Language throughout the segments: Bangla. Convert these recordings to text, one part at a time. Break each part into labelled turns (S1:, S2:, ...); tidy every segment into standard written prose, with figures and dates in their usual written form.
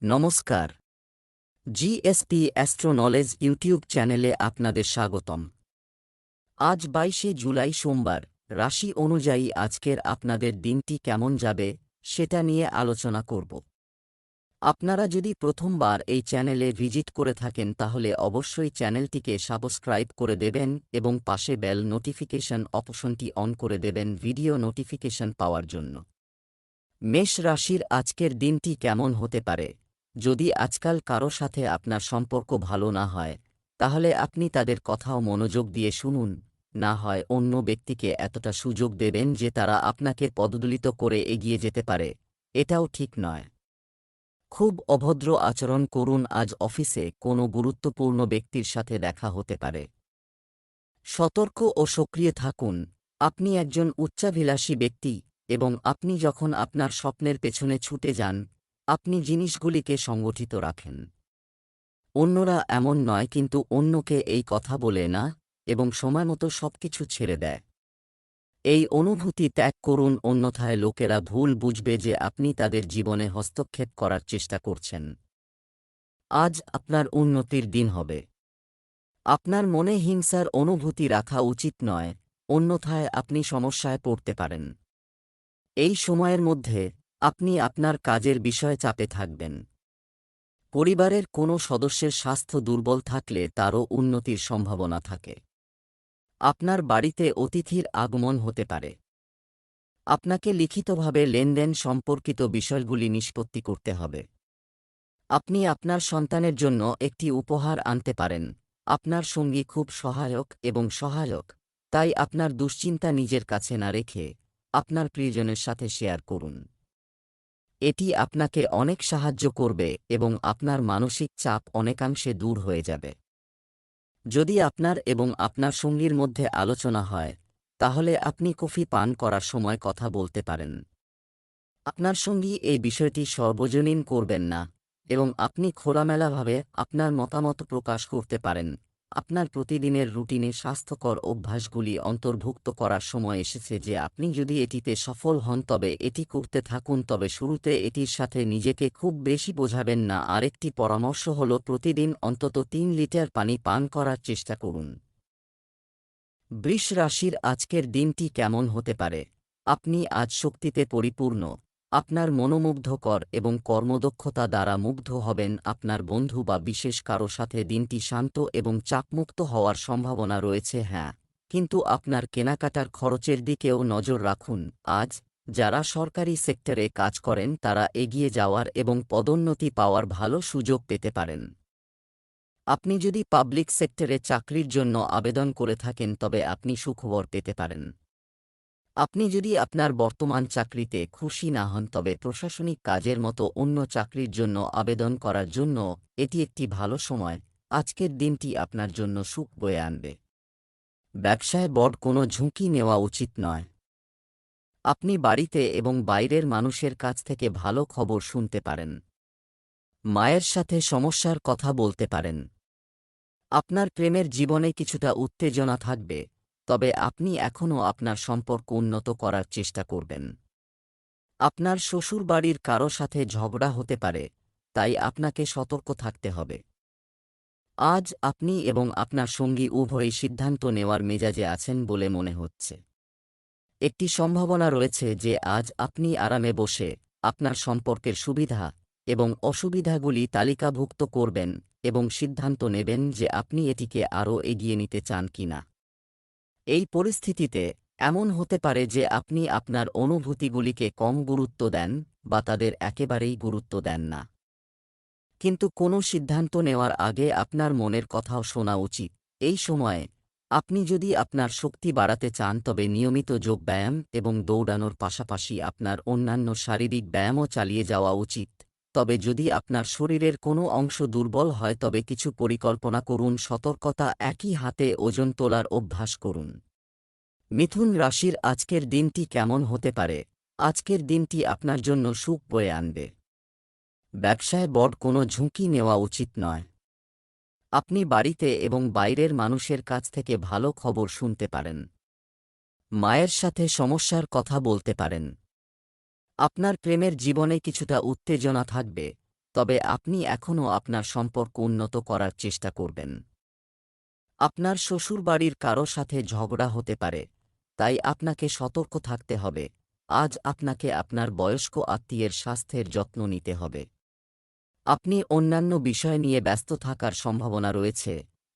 S1: নমস্কার। জিএসপি অ্যাস্ট্রো নলেজ ইউটিউব চ্যানেলে আপনাদের স্বাগতম। আজ 22শে জুলাই সোমবার। রাশি অনুযায়ী আজকের আপনাদের দিনটি কেমন যাবে সেটা নিয়ে আলোচনা করব। আপনারা যদি প্রথমবার এই চ্যানেলে ভিজিট করে থাকেন তাহলে অবশ্যই চ্যানেলটিকে সাবস্ক্রাইব করে দেবেন এবং পাশে বেল নোটিফিকেশন অপশনটি অন করে দেবেন ভিডিও নোটিফিকেশন পাওয়ার জন্য। মেষ রাশির আজকের দিনটি কেমন হতে পারে? যদি আজকাল কারো সাথে আপনার সম্পর্ক ভালো না হয়, তাহলে আপনি তাদের কথাও মনোযোগ দিয়ে শুনুন, না হয় অন্য ব্যক্তিকে এতটা সুযোগ দেবেন যে তারা আপনাকে পদদলিত করে এগিয়ে যেতে পারে, এটাও ঠিক নয়। খুব অভদ্র আচরণ করুন। আজ অফিসে কোনো গুরুত্বপূর্ণ ব্যক্তির সাথে দেখা হতে পারে। সতর্ক ও সক্রিয় থাকুন। আপনি একজন উচ্চাভিলাষী ব্যক্তি এবং আপনি যখন আপনার স্বপ্নের পেছনে ছুটে যান, আপনি জিনিসগুলিকে সংগঠিত রাখেন। অন্যরা এমন নয়, কিন্তু অন্যকে এই কথা বলে না এবং সময়মতো সবকিছু ছেড়ে দেয়। এই অনুভূতি ত্যাগ করুন, অন্যথায় লোকেরা ভুল বুঝবে যে আপনি তাদের জীবনে হস্তক্ষেপ করার চেষ্টা করছেন। আজ আপনার উন্নতির দিন হবে। আপনার মনে হিংসার অনুভূতি রাখা উচিত নয়, অন্যথায় আপনি সমস্যায় পড়তে পারেন। এই সময়ের মধ্যে আপনি আপনার কাজের বিষয়ে চাপে থাকবেন। পরিবারের কোনো সদস্যের স্বাস্থ্য দুর্বল থাকলে তারও উন্নতির সম্ভাবনা থাকে। আপনার বাড়িতে অতিথির আগমন হতে পারে। আপনাকে লিখিতভাবে লেনদেন সম্পর্কিত বিষয়গুলি নিষ্পত্তি করতে হবে। আপনি আপনার সন্তানের জন্য একটি উপহার আনতে পারেন। আপনার সঙ্গী খুব সহায়ক, তাই আপনার দুশ্চিন্তা নিজের কাছে না রেখে আপনার প্রিয়জনের সাথে শেয়ার করুন। এটি আপনাকে অনেক সাহায্য করবে এবং আপনার মানসিক চাপ অনেকাংশে দূর হয়ে যাবে। যদি আপনার এবং আপনার সঙ্গীর মধ্যে আলোচনা হয়, তাহলে আপনি কফি পান করার সময় কথা বলতে পারেন। আপনার সঙ্গী এই বিষয়টি সর্বজনীন করবেন না এবং আপনি খোলামেলাভাবে আপনার মতামত প্রকাশ করতে পারেন। আপনার প্রতিদিনের রুটিনে স্বাস্থ্যকর অভ্যাসগুলি অন্তর্ভুক্ত করার সময় এসেছে যে আপনি যদি এটিতে সফল হন তবে এটি করতে থাকুন, তবে শুরুতে এটির সাথে নিজেকে খুব বেশি বোঝাবেন না। আরেকটি পরামর্শ হল প্রতিদিন অন্তত 3 লিটার পানি পান করার চেষ্টা করুন। বৃষ রাশির আজকের দিনটি কেমন হতে পারে? আপনি আজ শক্তিতে পরিপূর্ণ। আপনার মনোমুগ্ধকর এবং কর্মদক্ষতা দ্বারা মুগ্ধ হবেন। আপনার বন্ধু বা বিশেষ কারো সাথে দিনটি শান্ত এবং চাপমুক্ত হওয়ার সম্ভাবনা রয়েছে। হ্যাঁ, কিন্তু আপনার কেনাকাটার খরচের দিকেও নজর রাখুন। আজ যারা সরকারি সেক্টরে কাজ করেন তারা এগিয়ে যাওয়ার এবং পদোন্নতি পাওয়ার ভালো সুযোগ পেতে পারেন। আপনি যদি পাবলিক সেক্টরে চাকরির জন্য আবেদন করে থাকেন তবে আপনি সুখবর পেতে পারেন। আপনি যদি আপনার বর্তমান চাকরিতে খুশি না হন তবে প্রশাসনিক কাজের মতো অন্য চাকরির জন্য আবেদন করার জন্য এটি একটি ভালো সময়। আজকের দিনটি আপনার জন্য সুখ বয়ে আনবে। ব্যবসায় বড় কোনো ঝুঁকি নেওয়া উচিত নয়। আপনি বাড়িতে এবং বাইরের মানুষের কাছ থেকে ভালো খবর শুনতে পারেন। মায়ের সাথে সমস্যার কথা বলতে পারেন। আপনার প্রেমের জীবনে কিছুটা উত্তেজনা থাকবে, তবে আপনি এখনও আপনার সম্পর্ক উন্নত করার চেষ্টা করবেন। আপনার শ্বশুরবাড়ির কারো সাথে ঝগড়া হতে পারে, তাই আপনাকে সতর্ক থাকতে হবে। আজ আপনি এবং আপনার সঙ্গী উভয়ই সিদ্ধান্ত নেওয়ার মেজাজে আছেন বলে মনে হচ্ছে। একটি সম্ভাবনা রয়েছে যে আজ আপনি আরামে বসে আপনার সম্পর্কের সুবিধা এবং অসুবিধাগুলি তালিকাভুক্ত করবেন এবং সিদ্ধান্ত নেবেন যে আপনি এটিকে আরও এগিয়ে নিতে চান কিনা। এই পরিস্থিতিতে এমন হতে পারে যে আপনি আপনার অনুভূতিগুলিকে কম গুরুত্ব দেন বা তাদের একেবারেই গুরুত্ব দেন না। কিন্তু কোনো সিদ্ধান্ত নেওয়ার আগে আপনার মনের কথাও শোনা উচিত। এই সময়ে আপনি যদি আপনার শক্তি বাড়াতে চান তবে নিয়মিত যোগব্যায়াম এবং দৌড়ানোর পাশাপাশি আপনার অন্যান্য শারীরিক ব্যায়ামও চালিয়ে যাওয়া উচিত। তবে যদি আপনার শরীরের কোনো অংশ দুর্বল হয় তবে কিছু পরিকল্পনা করুন। সতর্কতা, একই হাতে ওজন তোলার অভ্যাস করুন। মিথুন রাশির আজকের দিনটি কেমন হতে পারে? আজকের দিনটি আপনার জন্য সুখ বয়ে আনবে। ব্যবসায় বড় কোনো ঝুঁকি নেওয়া উচিত নয়। আপনি বাড়িতে এবং বাইরের মানুষের কাছ থেকে ভালো খবর শুনতে পারেন। মায়ের সাথে সমস্যার কথা বলতে পারেন। আপনার প্রেমের জীবনে কিছুটা উত্তেজনা থাকবে, তবে আপনি এখনও আপনার সম্পর্ক উন্নত করার চেষ্টা করবেন। আপনার শ্বশুরবাড়ির কারো সাথে ঝগড়া হতে পারে, তাই আপনাকে সতর্ক থাকতে হবে। আজ আপনাকে আপনার বয়স্ক আত্মীয়ের স্বাস্থ্যের যত্ন নিতে হবে। আপনি অন্যান্য বিষয় নিয়ে ব্যস্ত থাকার সম্ভাবনা রয়েছে,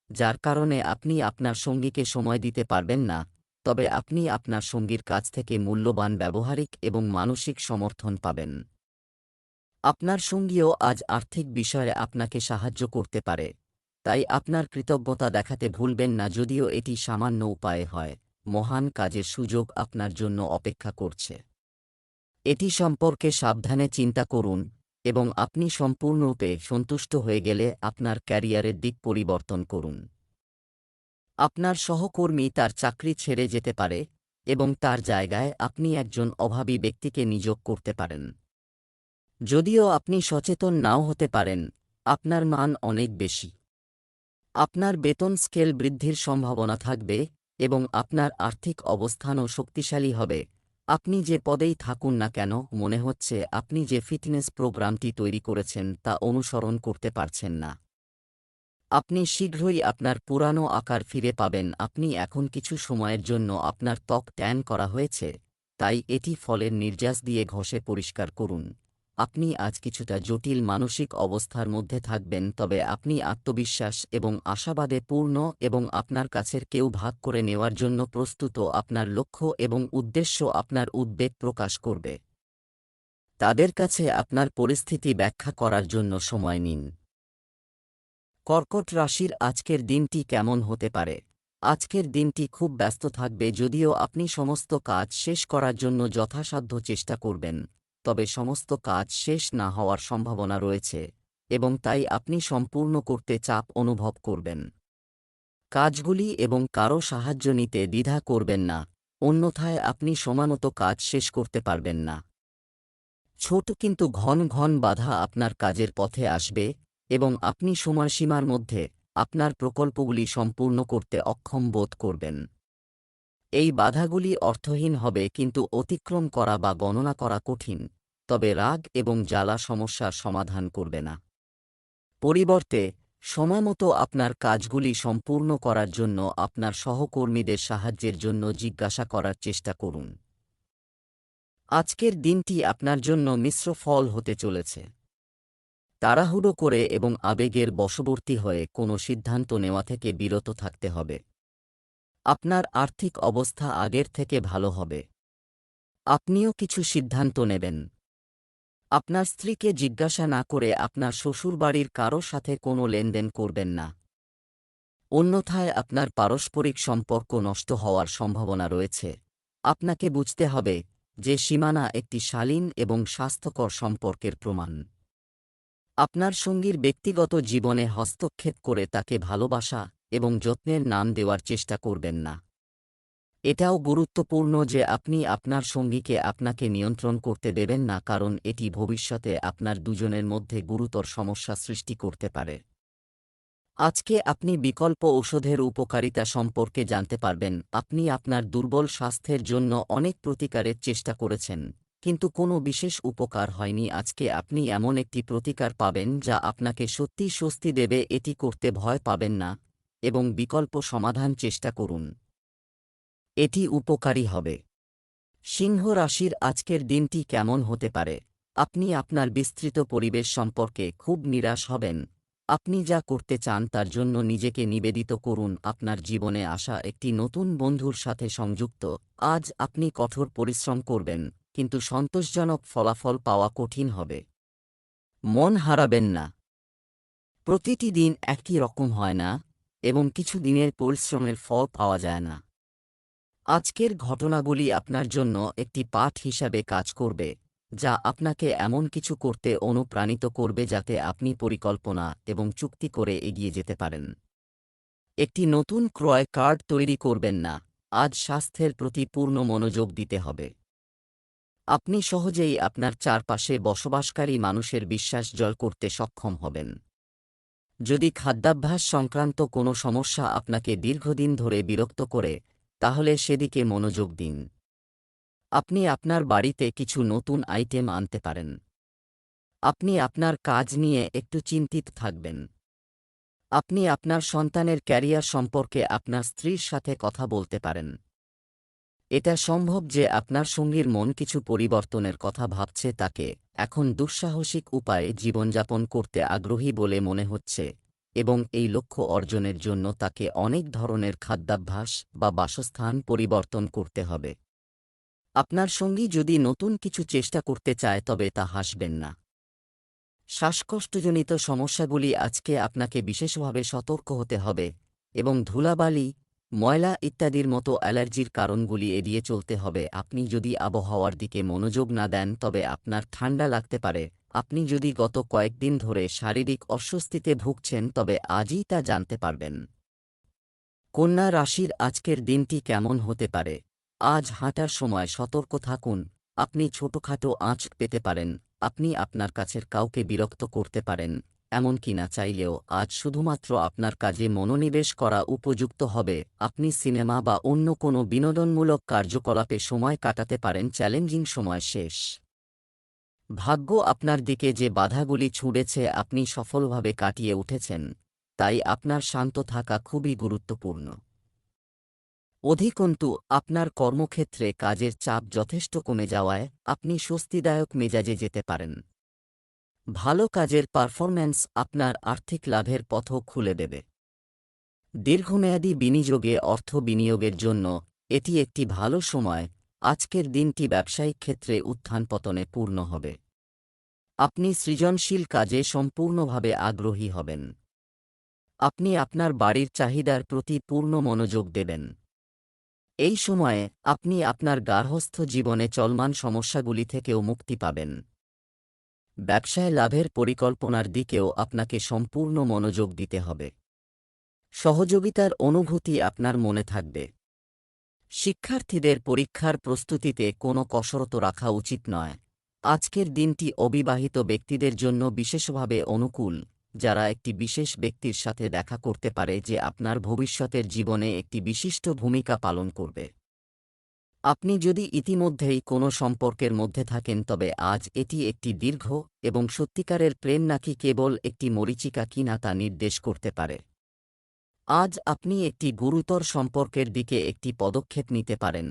S1: যার কারণে আপনি আপনার সঙ্গীকে সময় দিতে পারবেন না, তবে আপনি আপনার সঙ্গীর কাছ থেকে মূল্যবান ব্যবহারিক এবং মানসিক সমর্থন পাবেন। আপনার সঙ্গীও আজ আর্থিক বিষয়ে আপনাকে সাহায্য করতে পারে, তাই আপনার কৃতজ্ঞতা দেখাতে ভুলবেন না। যদিও এটি সামান্য উপায়ে হয়, মহান কাজের সুযোগ আপনার জন্য অপেক্ষা করছে। এটি সম্পর্কে সাবধানে চিন্তা করুন এবং আপনি সম্পূর্ণরূপে সন্তুষ্ট হয়ে গেলে আপনার ক্যারিয়ারের দিক পরিবর্তন করুন। আপনার সহকর্মী তার চাকরি ছেড়ে যেতে পারে এবং তার জায়গায় আপনি একজন অভাবী ব্যক্তিকে নিয়োগ করতে পারেন। যদিও আপনি সচেতন নাও হতে পারেন, আপনার মান অনেক বেশি। আপনার বেতন স্কেল বৃদ্ধির সম্ভাবনা থাকবে এবং আপনার আর্থিক অবস্থানও শক্তিশালী হবে। আপনি যে পদেই থাকুন না কেন, মনে হচ্ছে আপনি যে ফিটনেস প্রোগ্রামটি তৈরি করেছেন তা অনুসরণ করতে পারছেন না। আপনি শীঘ্রই আপনার পুরানো আকার ফিরে পাবেন। আপনি এখন কিছু সময়ের জন্য আপনার ত্বক ট্যান করা হয়েছে, তাই এটি ফলের নির্যাস দিয়ে ঘষে পরিষ্কার করুন। আপনি আজ কিছুটা জটিল মানসিক অবস্থার মধ্যে থাকবেন, তবে আপনি আত্মবিশ্বাস এবং আশাবাদে পূর্ণ এবং আপনার কাছের কেউ ভাগ করে নেওয়ার জন্য প্রস্তুত। আপনার লক্ষ্য এবং উদ্দেশ্য আপনার উদ্বেগ প্রকাশ করবে। তাদের কাছে আপনার পরিস্থিতি ব্যাখ্যা করার জন্য সময় নিন। কর্কট রাশির আজকের দিনটি কেমন হতে পারে? আজকের দিনটি খুব ব্যস্ত থাকবে। যদিও আপনি সমস্ত কাজ শেষ করার জন্য যথাসাধ্য চেষ্টা করবেন, তবে সমস্ত কাজ শেষ না হওয়ার সম্ভাবনা রয়েছে এবং তাই আপনি সম্পূর্ণ করতে চাপ অনুভব করবেন। কাজগুলি এবং কারো সাহায্য নিতে দ্বিধা করবেন না, অন্যথায় আপনি সময়মতো কাজ শেষ করতে পারবেন না। ছোট কিন্তু ঘন ঘন বাধা আপনার কাজের পথে আসবে এবং আপনি সময়সীমার মধ্যে আপনার প্রকল্পগুলি সম্পূর্ণ করতে অক্ষম বোধ করবেন। এই বাধাগুলি অর্থহীন হবে, কিন্তু অতিক্রম করা বা গণনা করা কঠিন, তবে রাগ এবং জ্বালা সমস্যার সমাধান করবে না। পরিবর্তে, সময়মতো আপনার কাজগুলি সম্পূর্ণ করার জন্য আপনার সহকর্মীদের সাহায্যের জন্য জিজ্ঞাসা করার চেষ্টা করুন। আজকের দিনটি আপনার জন্য মিশ্র ফল হতে চলেছে। তাড়াহুড়ো করে এবং আবেগের বশবর্তী হয়ে কোনো সিদ্ধান্ত নেওয়া থেকে বিরত থাকতে হবে। আপনার আর্থিক অবস্থা আগের থেকে ভালো হবে। আপনিও কিছু সিদ্ধান্ত নেবেন। আপনার স্ত্রীকে জিজ্ঞাসা না করে আপনার শ্বশুরবাড়ির কারো সাথে কোনো লেনদেন করবেন না, অন্যথায় আপনার পারস্পরিক সম্পর্ক নষ্ট হওয়ার সম্ভাবনা রয়েছে। আপনাকে বুঝতে হবে যে সীমানা একটি শালীন এবং স্বাস্থ্যকর সম্পর্কের প্রমাণ। আপনার সঙ্গীর ব্যক্তিগত জীবনে হস্তক্ষেপ করে তাকে ভালোবাসা এবং যত্নের নাম দেওয়ার চেষ্টা করবেন না। এটাও গুরুত্বপূর্ণ যে আপনি আপনার সঙ্গীকে আপনাকে নিয়ন্ত্রণ করতে দেবেন না, কারণ এটি ভবিষ্যতে আপনার দুজনের মধ্যে গুরুতর সমস্যা সৃষ্টি করতে পারে। আজকে আপনি বিকল্প ঔষধের উপকারিতা সম্পর্কে জানতে পারবেন। আপনি আপনার দুর্বল স্বাস্থ্যের জন্য অনেক প্রতিকারের চেষ্টা করেছেন, কিন্তু কোনো বিশেষ উপকার হয়নি। আজকে আপনি এমন একটি প্রতিকার পাবেন যা আপনাকে সত্যিই স্বস্তি দেবে। এটি করতে ভয় পাবেন না এবং বিকল্প সমাধান চেষ্টা করুন, এটি উপকারী হবে। সিংহ রাশির আজকের দিনটি কেমন হতে পারে? আপনি আপনার বিস্তৃত পরিবেশ সম্পর্কে খুব নিরাশ হবেন। আপনি যা করতে চান তার জন্য নিজেকে নিবেদিত করুন। আপনার জীবনে আসা একটি নতুন বন্ধুর সাথে সংযুক্ত। আজ আপনি কঠোর পরিশ্রম করবেন, কিন্তু সন্তোষজনক ফলাফল পাওয়া কঠিন হবে। মন হারাবেন না। প্রতিটি দিন একই রকম হয় না এবং কিছু দিনের পরিশ্রমের ফল পাওয়া যায় না। আজকের ঘটনাগুলি আপনার জন্য একটি পাঠ হিসাবে কাজ করবে, যা আপনাকে এমন কিছু করতে অনুপ্রাণিত করবে যাতে আপনি পরিকল্পনা এবং চুক্তি করে এগিয়ে যেতে পারেন। একটি নতুন ক্রয় কার্ড তৈরি করবেন না। আজ স্বাস্থ্যের প্রতি পূর্ণ মনোযোগ দিতে হবে। আপনি সহজেই আপনার চারপাশে বসবাসকারী মানুষের বিশ্বাস জয় করতে সক্ষম হবেন। যদি খাদ্যাভ্যাস সংক্রান্ত কোনো সমস্যা আপনাকে দীর্ঘদিন ধরে বিরক্ত করে, তাহলে সেদিকে মনোযোগ দিন। আপনি আপনার বাড়িতে কিছু নতুন আইটেম আনতে পারেন। আপনি আপনার কাজ নিয়ে একটু চিন্তিত থাকবেন। আপনি আপনার সন্তানের ক্যারিয়ার সম্পর্কে আপনার স্ত্রীর সাথে কথা বলতে পারেন। এটা সম্ভব যে আপনার সঙ্গীর মন কিছু পরিবর্তনের কথা ভাবছে, তাকে এখন দুঃসাহসিক উপায়ে জীবনযাপন করতে আগ্রহী বলে মনে হচ্ছে, এবং এই লক্ষ্য অর্জনের জন্য তাকে অনেক ধরনের খাদ্যাভ্যাস বা বাসস্থান পরিবর্তন করতে হবে। আপনার সঙ্গী যদি নতুন কিছু চেষ্টা করতে চায় তবে তা হাসবেন না। শ্বাসকষ্টজনিত সমস্যাগুলি আজকে আপনাকে বিশেষভাবে সতর্ক হতে হবে, এবং ধুলাবালি, ময়লা ইত্যাদির মতো অ্যালার্জির কারণগুলি এড়িয়ে চলতে হবে। আপনি যদি আবহাওয়ার দিকে মনোযোগ না দেন তবে আপনার ঠান্ডা লাগতে পারে। আপনি যদি গত কয়েকদিন ধরে শারীরিক অস্বস্তিতে ভুগছেন তবে আজই তা জানতে পারবেন। কন্যা রাশির আজকের দিনটি কেমন হতে পারে? আজ হাঁটার সময় সতর্ক থাকুন। আপনি ছোটখাটো আঁচ পেতে পারেন। আপনি আপনার কাছের কাউকে বিরক্ত করতে পারেন, এমনকি না চাইলেও। আজ শুধুমাত্র আপনার কাজে মনোনিবেশ করা উপযুক্ত হবে। আপনি সিনেমা বা অন্য কোনো বিনোদনমূলক কার্যকলাপে সময় কাটাতে পারেন। চ্যালেঞ্জিং সময় শেষ। ভাগ্য আপনার দিকে যে বাধাগুলি ছুঁড়েছে আপনি সফলভাবে কাটিয়ে উঠেছেন, তাই আপনার শান্ত থাকা খুবই গুরুত্বপূর্ণ। অধিকন্তু আপনার কর্মক্ষেত্রে কাজের চাপ যথেষ্ট কমে যাওয়ায় আপনি স্বস্তিদায়ক মেজাজে যেতে পারেন। ভালো কাজের পারফরম্যান্স আপনার আর্থিক লাভের পথও খুলে দেবে। দীর্ঘমেয়াদী বিনিয়োগে অর্থ বিনিয়োগের জন্য এটি একটি ভালো সময়। আজকের দিনটি ব্যবসায়িক ক্ষেত্রে উত্থান পতনে পূর্ণ হবে। আপনি সৃজনশীল কাজে সম্পূর্ণভাবে আগ্রহী হবেন। আপনি আপনার বাড়ির চাহিদার প্রতি পূর্ণ মনোযোগ দেবেন। এই সময়ে আপনি আপনার গার্হস্থ্য জীবনে চলমান সমস্যাগুলি থেকেও মুক্তি পাবেন। ব্যবসায় লাভের পরিকল্পনার দিকেও আপনাকে সম্পূর্ণ মনোযোগ দিতে হবে। সহযোগিতার অনুভূতি আপনার মনে থাকবে। শিক্ষার্থীদের পরীক্ষার প্রস্তুতিতে কোনো কসরত রাখা উচিত নয়। আজকের দিনটি অবিবাহিত ব্যক্তিদের জন্য বিশেষভাবে অনুকূল, যারা একটি বিশেষ ব্যক্তির সাথে দেখা করতে পারে যে আপনার ভবিষ্যতের জীবনে একটি বিশিষ্ট ভূমিকা পালন করবে। আপনি যদি ইতিমধ্যেই কোনো সম্পর্কের মধ্যে থাকেন তবে আজ এটি একটি দীর্ঘ এবং সত্যিকারের প্রেম নাকি কেবল একটি মরীচিকা কিনা তা নির্দেশ করতে পারে। আজ আপনি একটি গুরুতর সম্পর্কের দিকে একটি পদক্ষেপ নিতে পারেন।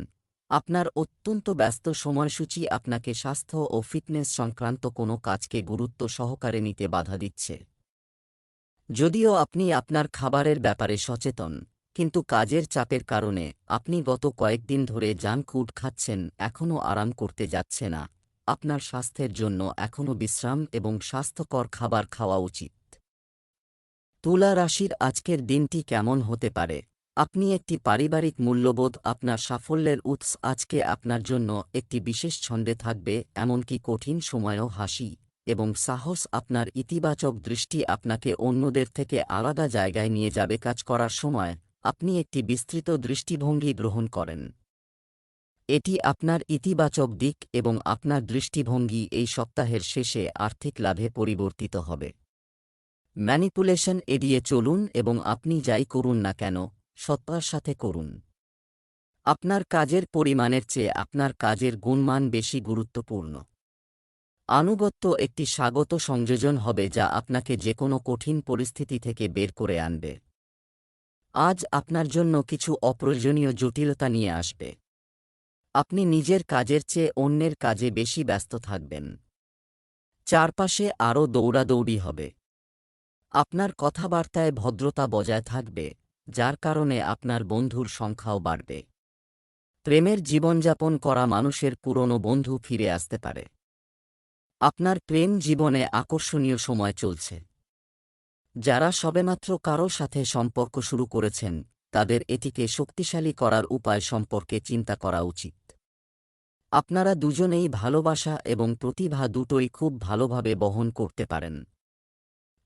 S1: আপনার অত্যন্ত ব্যস্ত সময়সূচি আপনাকে স্বাস্থ্য ও ফিটনেস সংক্রান্ত কোনো কাজকে গুরুত্ব সহকারে নিতে বাধা দিচ্ছে। যদিও আপনি আপনার খাবারের ব্যাপারে সচেতন, কিন্তু কাজের চাপের কারণে আপনি গত কয়েকদিন ধরে জাঙ্ক ফুড খাচ্ছেন, এখনও আরাম করতে যাচ্ছে না। আপনার স্বাস্থ্যের জন্য এখনও বিশ্রাম এবং স্বাস্থ্যকর খাবার খাওয়া উচিত। তুলা রাশির আজকের দিনটি কেমন হতে পারে? আপনি একটি পারিবারিক মূল্যবোধ আপনার সাফল্যের উৎস আজকে আপনার জন্য একটি বিশেষ ছন্দে থাকবে, এমনকি কঠিন সময়েও হাসি এবং সাহস আপনার ইতিবাচক দৃষ্টি আপনাকে অন্যদের থেকে আলাদা জায়গায় নিয়ে যাবে। কাজ করার সময় আপনি একটি বিস্তৃত দৃষ্টিভঙ্গি গ্রহণ করেন। এটি আপনার ইতিবাচক দিক এবং আপনার দৃষ্টিভঙ্গি এই সপ্তাহের শেষে আর্থিক লাভে পরিবর্তিত হবে। ম্যানিপুলেশন এড়িয়ে চলুন এবং আপনি যাই করুন না কেন সততার সাথে করুন। আপনার কাজের পরিমাণের চেয়ে আপনার কাজের গুণমান বেশি গুরুত্বপূর্ণ। আনুগত্য একটি স্বাগত সংযোজন হবে যা আপনাকে যেকোনো কঠিন পরিস্থিতি থেকে বের করে আনবে। আজ আপনার জন্য কিছু অপ্রয়োজনীয় জটিলতা নিয়ে আসবে। আপনি নিজের কাজের চেয়ে অন্যের কাজে বেশি ব্যস্ত থাকবেন। চারপাশে আরও দৌড়াদৌড়ি হবে। আপনার কথাবার্তায় ভদ্রতা বজায় থাকবে, যার কারণে আপনার বন্ধুর সংখ্যাও বাড়বে। প্রেমের জীবনযাপন করা মানুষের পুরনো বন্ধু ফিরে আসতে পারে। আপনার প্রেম জীবনে আকর্ষণীয় সময় চলছে। যারা সবেমাত্র কারো সাথে সম্পর্ক শুরু করেছেন তাদের এটিকে শক্তিশালী করার উপায় সম্পর্কে চিন্তা করা উচিত। আপনারা দুজনেই ভালোবাসা এবং প্রতিভা দুটোই খুব ভালোভাবে বহন করতে পারেন।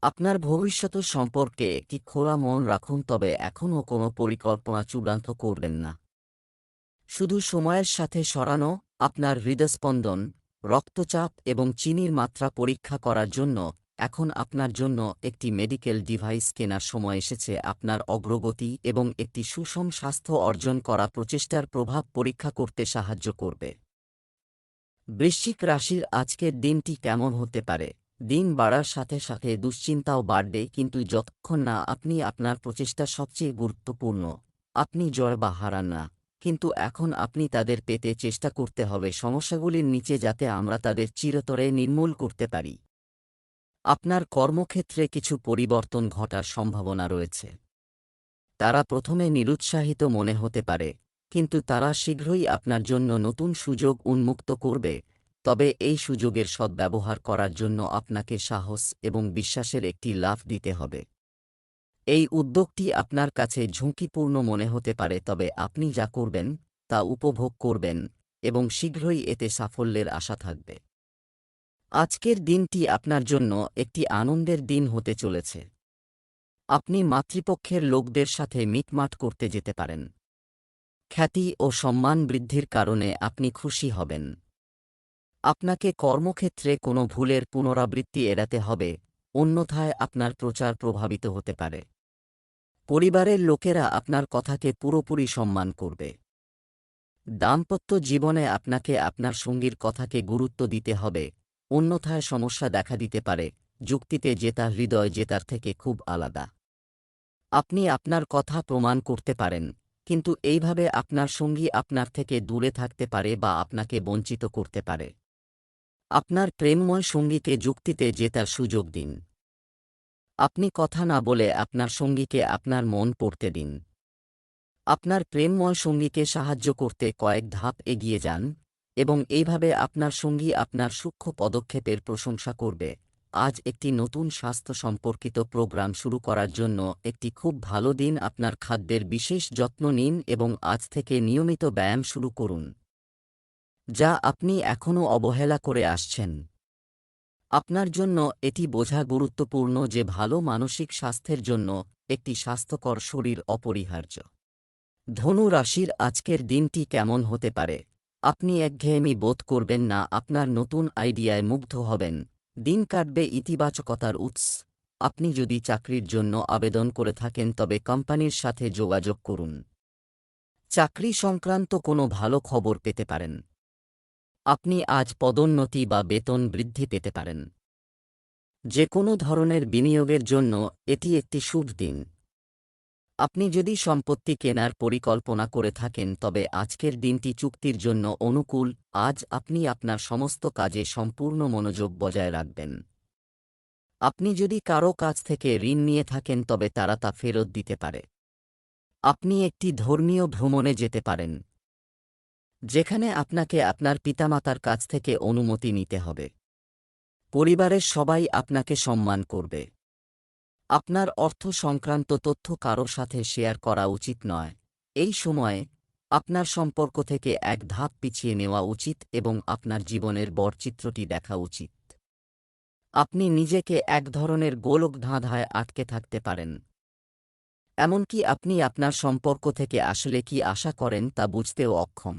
S1: আপনার ভবিষ্যৎ সম্পর্কে একটি খোলা মন রাখুন, তবে এখনও কোনো পরিকল্পনা চূড়ান্ত করবেন না। শুধু সময়ের সাথে সরানো আপনার হৃদস্পন্দন, রক্তচাপ এবং চিনির মাত্রা পরীক্ষা করার জন্য এখন আপনার জন্য একটি মেডিকেল ডিভাইস কেনার সময় এসেছে। আপনার অগ্রগতি এবং একটি সুষম স্বাস্থ্য অর্জন করা প্রচেষ্টার প্রভাব পরীক্ষা করতে সাহায্য করবে। বৃশ্চিক রাশির আজকের দিনটি কেমন হতে পারে? দিন বাড়ার সাথে সাথে দুশ্চিন্তাও বাড়বে, কিন্তু যতক্ষণ না আপনি আপনার প্রচেষ্টা সবচেয়ে গুরুত্বপূর্ণ, আপনি জয় বা হারান না, কিন্তু এখন আপনি তাদের পেতে চেষ্টা করতে হবে সমস্যাগুলির নিচে, যাতে আমরা তাদের চিরতরে নির্মূল করতে পারি। আপনার কর্মক্ষেত্রে কিছু পরিবর্তন ঘটার সম্ভাবনা রয়েছে। তারা প্রথমে নিরুৎসাহিত মনে হতে পারে, কিন্তু তারা শীঘ্রই আপনার জন্য নতুন সুযোগ উন্মুক্ত করবে। তবে এই সুযোগের সদ্ব্যবহার করার জন্য আপনাকে সাহস এবং বিশ্বাসের একটি লাফ দিতে হবে। এই উদ্যোগটি আপনার কাছে ঝুঁকিপূর্ণ মনে হতে পারে, তবে আপনি যা করবেন তা উপভোগ করবেন এবং শীঘ্রই এতে সাফল্যের আশা থাকবে। আজকের দিনটি আপনার জন্য একটি আনন্দের দিন হতে চলেছে। আপনি মাতৃপক্ষের লোকদের সাথে মিটমাট করতে যেতে পারেন। খ্যাতি ও সম্মান বৃদ্ধির কারণে আপনি খুশি হবেন। আপনাকে কর্মক্ষেত্রে কোনো ভুলের পুনরাবৃত্তি এড়াতে হবে, অন্যথায় আপনার প্রচার প্রভাবিত হতে পারে। পরিবারের লোকেরা আপনার কথাকে পুরোপুরি সম্মান করবে। দাম্পত্য জীবনে আপনাকে আপনার সঙ্গীর কথাকে গুরুত্ব দিতে হবে, অন্যথায় সমস্যা দেখা দিতে পারে। যুক্তিতে জেতা হৃদয় জেতার থেকে খুব আলাদা। আপনি আপনার কথা প্রমাণ করতে পারেন, কিন্তু এইভাবে আপনার সঙ্গী আপনার থেকে দূরে থাকতে পারে বা আপনাকে বঞ্চিত করতে পারে। আপনার প্রেমময় সঙ্গীকে যুক্তিতে জেতার সুযোগ দিন। আপনি কথা না বলে আপনার সঙ্গীকে আপনার মন পড়তে দিন। আপনার প্রেমময় সঙ্গীকে সাহায্য করতে কয়েক ধাপ এগিয়ে যান, এবং এইভাবে আপনার সঙ্গী আপনার সূক্ষ্ম পদক্ষেপের প্রশংসা করবে। আজ একটি নতুন স্বাস্থ্য সম্পর্কিত প্রোগ্রাম শুরু করার জন্য একটি খুব ভালো দিন। আপনার খাদ্যের বিশেষ যত্ন নিন এবং আজ থেকে নিয়মিত ব্যায়াম শুরু করুন, যা আপনি এখনও অবহেলা করে আসছেন। আপনার জন্য এটি বোঝা গুরুত্বপূর্ণ যে ভালো মানসিক স্বাস্থ্যের জন্য একটি স্বাস্থ্যকর শরীর অপরিহার্য। ধনু রাশির আজকের দিনটি কেমন হতে পারে? আপনি একঘেয়েমি বোধ করবেন না, আপনার নতুন আইডিয়ায় মুগ্ধ হবেন। দিন কাটবে ইতিবাচকতার উৎস। আপনি যদি চাকরির জন্য আবেদন করে থাকেন তবে কোম্পানির সাথে যোগাযোগ করুন। চাকরি সংক্রান্ত কোনো ভালো খবর পেতে পারেন। আপনি আজ পদোন্নতি বা বেতন বৃদ্ধি পেতে পারেন। যে কোনো ধরনের বিনিয়োগের জন্য এটি একটি শুভ দিন। আপনি যদি সম্পত্তি কেনার পরিকল্পনা করে থাকেন তবে আজকের দিনটি চুক্তির জন্য অনুকূল। আজ আপনি আপনার সমস্ত কাজে সম্পূর্ণ মনোযোগ বজায় রাখবেন। আপনি যদি কারো কাছ থেকে ঋণ নিয়ে থাকেন তবে তারা তা ফেরত দিতে পারে। আপনি একটি ধর্মীয় ভ্রমণে যেতে পারেন, যেখানে আপনাকে আপনার পিতামাতার কাছ থেকে অনুমতি নিতে হবে। পরিবারের সবাই আপনাকে সম্মান করবে। আপনার অর্থ সংক্রান্ত তথ্য কারো সাথে শেয়ার করা উচিত নয়। এই সময়ে আপনার সম্পর্ক থেকে এক ধাপ পিছিয়ে নেওয়া উচিত এবং আপনার জীবনের বড়চিত্রটি দেখা উচিত। আপনি নিজেকে এক ধরনের গোলকধাঁধায় আটকে থাকতে পারেন। এমনকি আপনি আপনার সম্পর্ক থেকে আসলে কি আশা করেন তা বুঝতেও অক্ষম।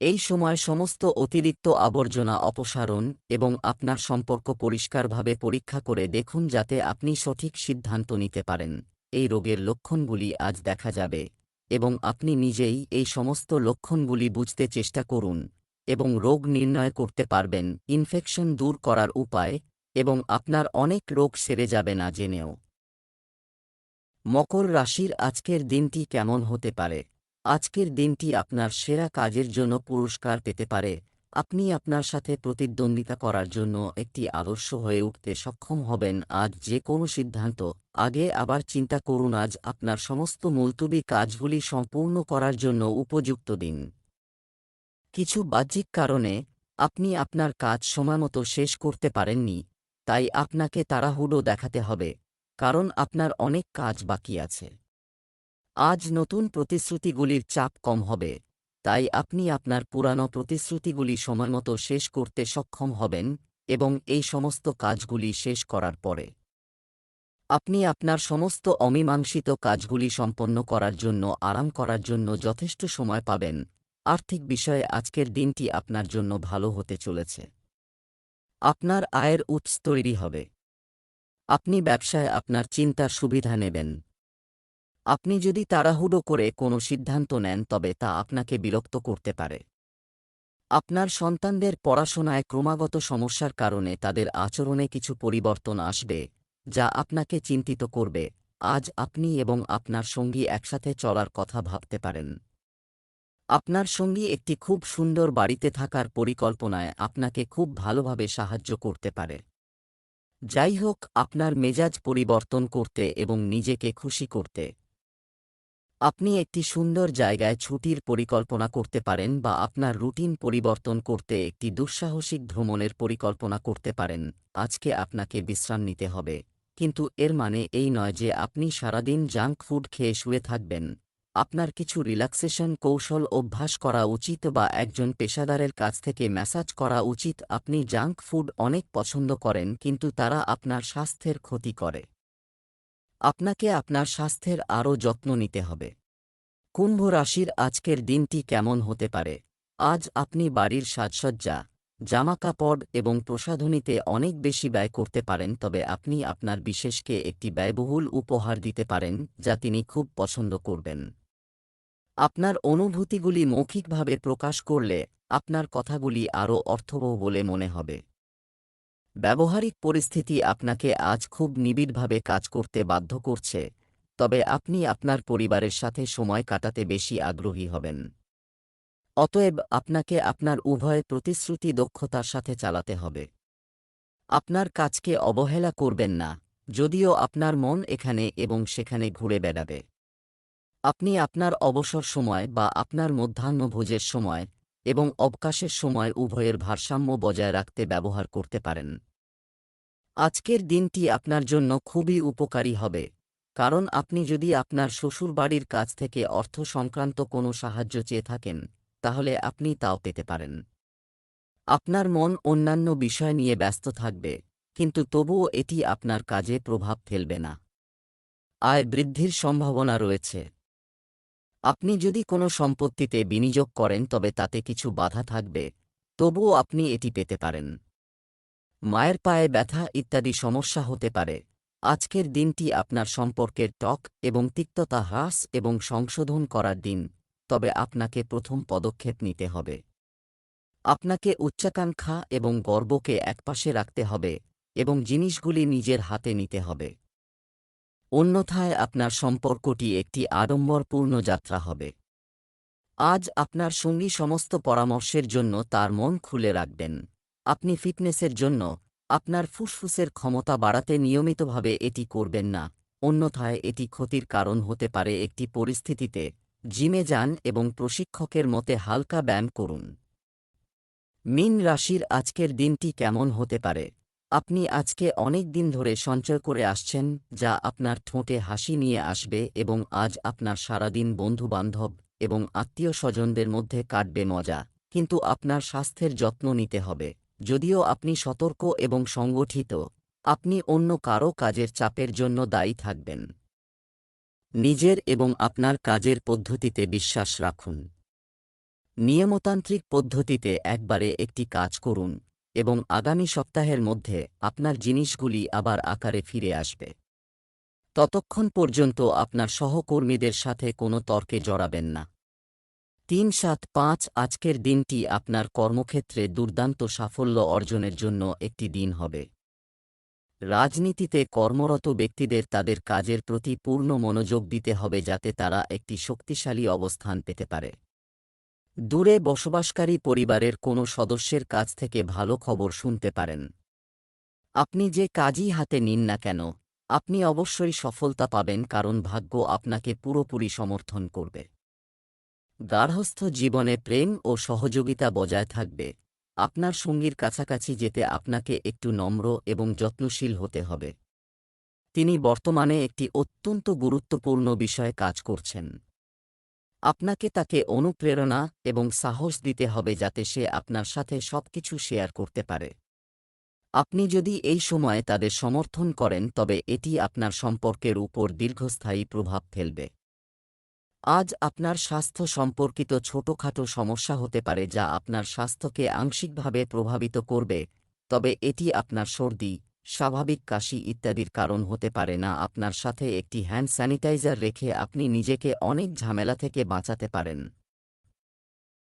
S1: এই সময় সমস্ত অতিরিক্ত আবর্জনা অপসারণ এবং আপনার সম্পর্ক পরিষ্কারভাবে পরীক্ষা করে দেখুন, যাতে আপনি সঠিক সিদ্ধান্ত নিতে পারেন। এই রোগের লক্ষণগুলি আজ দেখা যাবে এবং আপনি নিজেই এই সমস্ত লক্ষণগুলি বুঝতে চেষ্টা করুন এবং রোগ নির্ণয় করতে পারবেন, ইনফেকশন দূর করার উপায়, এবং আপনার অনেক রোগ সেরে যাবে না জেনেও। মকর রাশির আজকের দিনটি কেমন হতে পারে? আজকের দিনটি আপনার সেরা কাজের জন্য পুরস্কার পেতে পারে। আপনি আপনার সাথে প্রতিদ্বন্দ্বিতা করার জন্য একটি আদর্শ হয়ে উঠতে সক্ষম হবেন। আজ যে কোনো সিদ্ধান্ত আগে আবার চিন্তা করুন। আজ আপনার সমস্ত মুলতুবি কাজগুলি সম্পূর্ণ করার জন্য উপযুক্ত দিন। কিছু বাহ্যিক কারণে আপনি আপনার কাজ সময়মতো শেষ করতে পারেননি, তাই আপনাকে তাড়াহুড়ো দেখাতে হবে, কারণ আপনার অনেক কাজ বাকি আছে। আজ নতুন প্রতিশ্রুতিগুলির চাপ কম হবে, তাই আপনি আপনার পুরানো প্রতিশ্রুতিগুলি সময়মতো শেষ করতে সক্ষম হবেন এবং এই সমস্ত কাজগুলি শেষ করার পরে আপনি আপনার সমস্ত অমীমাংসিত কাজগুলি সম্পন্ন করার জন্য আরাম করার জন্য যথেষ্ট সময় পাবেন। আর্থিক বিষয়ে আজকের দিনটি আপনার জন্য ভালো হতে চলেছে। আপনার আয়ের উৎস তৈরি হবে। আপনি ব্যবসায় আপনার চিন্তার সুবিধা নেবেন। আপনি যদি তাড়াহুড়ো করে কোনো সিদ্ধান্ত নেন তবে তা আপনাকে বিরক্ত করতে পারে। আপনার সন্তানদের পড়াশোনায় ক্রমাগত সমস্যার কারণে তাদের আচরণে কিছু পরিবর্তন আসবে, যা আপনাকে চিন্তিত করবে। আজ আপনি এবং আপনার সঙ্গী একসাথে চলার কথা ভাবতে পারেন। আপনার সঙ্গী একটি খুব সুন্দর বাড়িতে থাকার পরিকল্পনায় আপনাকে খুব ভালোভাবে সাহায্য করতে পারে। যাই হোক, আপনার মেজাজ পরিবর্তন করতে এবং নিজেকে খুশি করতে আপনি একটি সুন্দর জায়গায় ছুটির পরিকল্পনা করতে পারেন বা আপনার রুটিন পরিবর্তন করতে একটি দুঃসাহসিক ভ্রমণের পরিকল্পনা করতে পারেন। আজকে আপনাকে বিশ্রাম নিতে হবে, কিন্তু এর মানে এই নয় যে আপনি সারাদিন জাঙ্ক ফুড খেয়ে শুয়ে থাকবেন। আপনার কিছু রিল্যাক্সেশন কৌশল অভ্যাস করা উচিত বা একজন পেশাদারের কাছ থেকে ম্যাসাজ করা উচিত। আপনি জাঙ্ক ফুড অনেক পছন্দ করেন, কিন্তু তারা আপনার স্বাস্থ্যের ক্ষতি করে। আপনাকে আপনার স্বাস্থ্যের আরও যত্ন নিতে হবে। কুম্ভ রাশির আজকের দিনটি কেমন হতে পারে? আজ আপনি বাড়ির সাজসজ্জা, জামাকাপড় এবং প্রসাধনীতে অনেক বেশি ব্যয় করতে পারেন, তবে আপনি আপনার বিশেষকে একটি ব্যয়বহুল উপহার দিতে পারেন যা তিনি খুব পছন্দ করবেন। আপনার অনুভূতিগুলি মৌখিকভাবে প্রকাশ করলে আপনার কথাগুলি আরও অর্থবহ বলে মনে হবে। ব্যবহারিক পরিস্থিতি আপনাকে আজ খুব নিবিড়ভাবে কাজ করতে বাধ্য করছে, তবে আপনি আপনার পরিবারের সাথে সময় কাটাতে বেশি আগ্রহী হবেন। অতএব আপনাকে আপনার উভয় প্রতিশ্রুতি দক্ষতার সাথে চালাতে হবে। আপনার কাজকে অবহেলা করবেন না, যদিও আপনার মন এখানে এবং সেখানে ঘুরে বেড়াবে। আপনি আপনার অবসর সময় বা আপনার মধ্যাহ্নভোজের সময় এবং অবকাশের সময় উভয়ের ভারসাম্য বজায় রাখতে ব্যবহার করতে পারেন। আজকের দিনটি আপনার জন্য খুবই উপকারী হবে, কারণ আপনি যদি আপনার শ্বশুরবাড়ির কাছ থেকে অর্থ সংক্রান্ত কোনো সাহায্য চেয়ে থাকেন, তাহলে আপনি তাও পেতে পারেন। আপনার মন অন্যান্য বিষয় নিয়ে ব্যস্ত থাকবে, কিন্তু তবুও এটি আপনার কাজে প্রভাব ফেলবে না। আয় বৃদ্ধির সম্ভাবনা রয়েছে। আপনি যদি কোনো সম্পত্তিতে বিনিয়োগ করেন তবে তাতে কিছু বাধা থাকবে, তবুও আপনি এটি পেতে পারেন। মায়ের পায়ে ব্যথা ইত্যাদি সমস্যা হতে পারে। আজকের দিনটি আপনার সম্পর্কের টক এবং তিক্ততা হ্রাস এবং সংশোধন করার দিন, তবে আপনাকে প্রথম পদক্ষেপ নিতে হবে। আপনাকে উচ্চাকাঙ্ক্ষা এবং গর্বকে একপাশে রাখতে হবে এবং জিনিসগুলি নিজের হাতে নিতে হবে। অন্যথায় আপনার সম্পর্কটি একটি আড়ম্বরপূর্ণ যাত্রা হবে। আজ আপনার সঙ্গী সমস্ত পরামর্শের জন্য তার মন খুলে রাখবেন। আপনি ফিটনেসের জন্য আপনার ফুসফুসের ক্ষমতা বাড়াতে নিয়মিতভাবে এটি করবেন না, অন্যথায় এটি ক্ষতির কারণ হতে পারে। একটি পরিস্থিতিতে জিমে যান এবং প্রশিক্ষকের মতে হালকা ব্যায়াম করুন। মীন রাশির আজকের দিনটি কেমন হতে পারে? আপনি আজকে অনেক দিন ধরে সঞ্চয় করে আসছেন, যা আপনার ঠোঁটে হাসি নিয়ে আসবে এবং আজ আপনার সারাদিন বন্ধু-বান্ধব এবং আত্মীয়-স্বজনদের মধ্যে কাটবে মজা। কিন্তু আপনার স্বাস্থ্যের যত্ন নিতে হবে। যদিও আপনি সতর্ক এবং সংগঠিত, আপনি অন্য কারও কাজের চাপের জন্য দায়ী থাকবেন। নিজের এবং আপনার কাজের পদ্ধতিতে বিশ্বাস রাখুন। নিয়মতান্ত্রিক পদ্ধতিতে একবারে একটি কাজ করুন এবং আগামী সপ্তাহের মধ্যে আপনার জিনিসগুলি আবার আকারে ফিরে আসবে। ততক্ষণ পর্যন্ত আপনার সহকর্মীদের সাথে কোনো তর্কে জড়াবেন না। ৩-৭-৫ আজকের দিনটি আপনার কর্মক্ষেত্রে দুর্দান্ত সাফল্য অর্জনের জন্য একটি দিন হবে। রাজনীতিতে কর্মরত ব্যক্তিদের তাদের কাজের প্রতি পূর্ণ মনোযোগ দিতে হবে যাতে তারা একটি শক্তিশালী অবস্থান পেতে পারে। দূরে বসবাসকারী পরিবারের কোনো সদস্যের কাছ থেকে ভালো খবর শুনতে পারেন। আপনি যে কাজই হাতে নিন না কেন, আপনি অবশ্যই সফলতা পাবেন, কারণ ভাগ্য আপনাকে পুরোপুরি সমর্থন করবে। গার্হস্থ্য জীবনে প্রেম ও সহযোগিতা বজায় থাকবে। আপনার সঙ্গীর কাছাকাছি যেতে আপনাকে একটু নম্র এবং যত্নশীল হতে হবে। তিনি বর্তমানে একটি অত্যন্ত গুরুত্বপূর্ণ বিষয়ে কাজ করছেন। আপনাকে তাকে অনুপ্রেরণা এবং সাহস দিতে হবে যাতে সে আপনার সাথে সবকিছু শেয়ার করতে পারে। আপনি যদি এই সময়ে তাদের সমর্থন করেন তবে এটি আপনার সম্পর্কের উপর দীর্ঘস্থায়ী প্রভাব ফেলবে। আজ আপনার স্বাস্থ্য সম্পর্কিত ছোটখাটো সমস্যা হতে পারে যা আপনার স্বাস্থ্যকে আংশিকভাবে প্রভাবিত করবে, তবে এটি আপনার সর্দি, স্বাভাবিক কাশি ইত্যাদির কারণ হতে পারে না। আপনার সাথে একটি হ্যান্ড স্যানিটাইজার রেখে আপনি নিজেকে অনেক ঝামেলা থেকে বাঁচাতে পারেন।